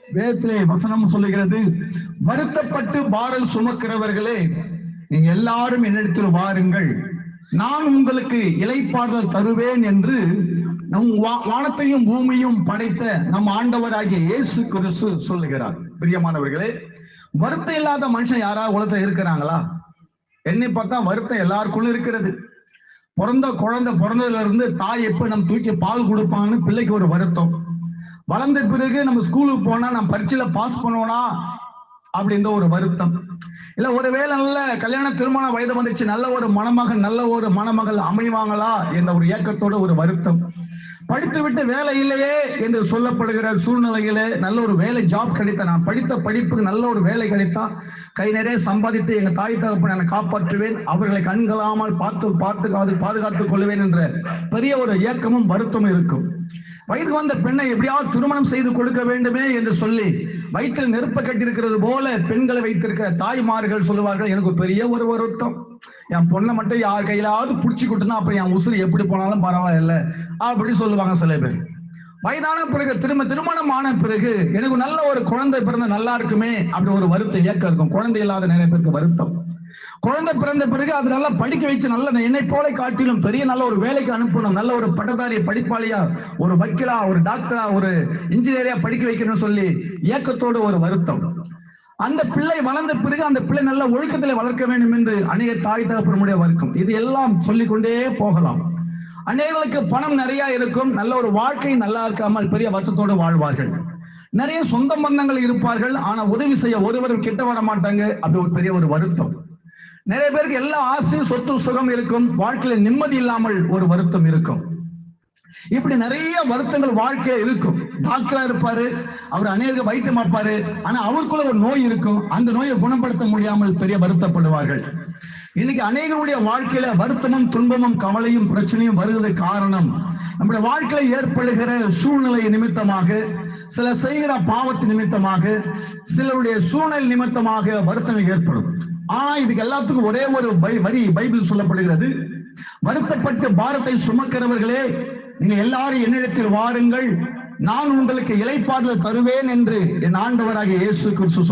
வேதத்திலே வசனம் சொல்லுகிறது, வருத்தப்பட்டு பாரம் சுமக்கிறவர்களே, நீங்க எல்லாரும் என்னிடத்தில் வாருங்கள், நான் உங்களுக்கு இளைப்பாறுதல் தருவேன் என்று நம் வானத்தையும் பூமியும் படைத்த நம் ஆண்டவராகிய இயேசு கிறிஸ்து சொல்லுகிறார். பிரியமானவர்களே, வருத்தம் இல்லாத மனுஷன் யாராவது உலகத்துல இருக்கிறாங்களா? என்னை பார்த்தா வருத்தம் எல்லாருக்குள்ள இருக்கிறது. குழந்தை பிறந்ததுல இருந்து தாய் எப்ப நம்ம தூக்கி பால் கொடுப்பாங்கன்னு பிள்ளைக்கு ஒரு வருத்தம். வளர்ந்த பிறகு நம்ம ஸ்கூலுக்கு போனா நம்ம பரீட்சையில பாஸ் பண்ணுவோனா அப்படின்ற ஒரு வருத்தம். இல்ல ஒருவேளை நல்ல கல்யாண திருமண வயது வந்துச்சு, நல்ல ஒரு மணமகன் நல்ல ஒரு மணமகள் அமைவாங்களா என்ற ஒரு ஏக்கத்தோட ஒரு வருத்தம். படித்து விட்டு வேலை இல்லையே என்று சொல்லப்படுகிற சூழ்நிலையிலே நல்ல ஒரு வேலை ஜாப் கிடைத்தா, நான் படித்த படிப்புக்கு நல்ல ஒரு வேலை கிடைத்தா கை நிறைய சம்பாதித்து எங்க தாய் தகப்பனை நான் காப்பாற்றுவேன், அவர்களை கண்களாமல் பாதுகாத்துக் கொள்வேன் என்ற பெரிய ஒரு ஏக்கமும் வருத்தமும் இருக்கும். வயது வந்த பெண்ணை எப்படியாவது திருமணம் செய்து கொடுக்க வேண்டுமே என்று சொல்லி வயிற்றில் நெருப்ப கட்டியிருக்கிறது போல பெண்களை வைத்திருக்கிற தாய்மார்கள் சொல்லுவார்கள், எனக்கு பெரிய ஒரு வருத்தம், என் பொண்ணை மட்டும் யார் கையிலாவது பிடிச்சி கொடுத்தனா அப்புறம் என் உசுறு எப்படி போனாலும் பரவாயில்ல அப்படி சொல்லுவாங்க சில பேர். வயதான பிறகு திருமணம் ஆன பிறகு எனக்கு நல்ல ஒரு குழந்தை பிறந்த நல்லா இருக்குமே அப்படி ஒரு வருத்தம் ஏக்கம் இருக்கும். குழந்தை இல்லாத நிறைய பேருக்கு வருத்தம். குழந்தை பிறந்த பிறகு அது நல்லா படிக்க வச்சு நல்ல என்னை போல காட்டிலும் பெரிய நல்ல ஒரு வேலைக்கு அனுப்பணும், நல்ல ஒரு பட்டதாரி படிப்பாளியா, ஒரு வக்கீலா, ஒரு டாக்டரா, ஒரு இன்ஜினியரியா படிக்க வைக்கணும்னு சொல்லி ஏக்கத்தோடு ஒரு வருத்தம். அந்த பிள்ளை வளர்ந்த பிறகு அந்த பிள்ளை நல்ல ஒழுக்கத்தில் வளர்க்க வேண்டும் என்று அநேக தாய் தகப்பனுடைய வர்க்கம். இது எல்லாம் சொல்லிக்கொண்டே போகலாம். அநேகளுக்கு பணம் நிறைய இருக்கும், நல்ல ஒரு வாழ்க்கை நல்லா இருக்காமல் பெரிய வருத்தத்தோடு வாழ்வார்கள். நிறைய சொந்த பந்தங்கள் இருப்பார்கள், ஆனா உதவி செய்ய ஒருவரும் கிட்ட வர மாட்டாங்க, அது ஒரு பெரிய ஒரு வருத்தம். நிறைய பேருக்கு எல்லா ஆசையும் சொத்து சுகம் இருக்கும், வாழ்க்கையில நிம்மதி இல்லாமல் ஒரு வருத்தம் இருக்கும். இப்படி நிறைய வருத்தங்கள் வாழ்க்கையில இருக்கும். டாக்டரா இருப்பாரு, அவர் அநேக வைத்தியம் பார்ப்பாரு, ஆனா அவருக்குள்ள ஒரு நோய் இருக்கும், அந்த நோயை குணப்படுத்த முடியாமல் பெரிய வருத்தப்படுவார்கள். இன்னைக்கு அநேகருடைய வாழ்க்கையில வருத்தமும் துன்பமும் கவலையும் பிரச்சனையும் வருவதற்கு காரணம் நம்முடைய வாழ்க்கையில ஏற்படுகிற சூழ்நிலை நிமித்தமாக, சில செய்கிற பாவத்தின் நிமித்தமாக, சிலருடைய சூழ்நிலை நிமித்தமாக வருத்தம் ஏற்படும். ஆனா இதுக்கு எல்லாத்துக்கும் ஒரே ஒரு வரி பைபிள் சொல்லப்படுகிறது, வருத்தப்பட்டு பாரத்தை சுமக்கிறவர்களே, நீங்க எல்லாரும் என்னிடத்தில் வாருங்கள், நான் உங்களுக்கு இளைப்பாறுதல் தருவேன் என்று என் ஆண்டவராகிய இயேசு கிறிஸ்து